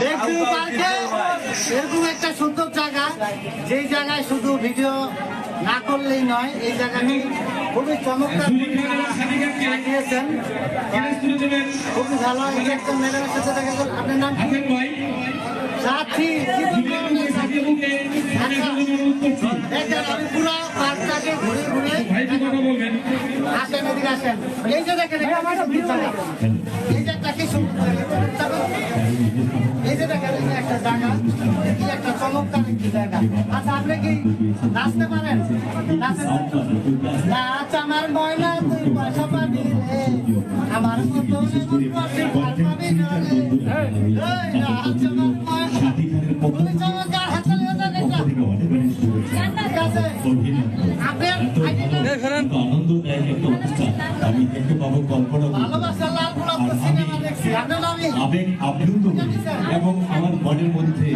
Lakeview পার্কে এরকম একটা সুন্দর জায়গা, যেই জায়গায় শুধু ভিডিও না করলেই নয়, এই জায়গাটি খুবই চমৎকার সাজিয়েছেন, খুবই ভালো। একটা ম্যাডামের সাথে দেখা গেল। আপনার নাম কি? সাথী। আমি পুরো পার্কটাকে ঘুরে ঘুরে আসেন, এদিকে আসেন। এই যে দেখেন, এই যে একটা কি সুন্দর, এই যে দেখেন একটা জায়গা, কি একটা চমৎকার একটি জায়গা। আচ্ছা, আপনি কি নাচতে পারেন? নাচ আমার ময়না, তুই পয়সা পাবি রে, আমার মতো আবেগ আপ্লুত এবং আমার মনের মধ্যে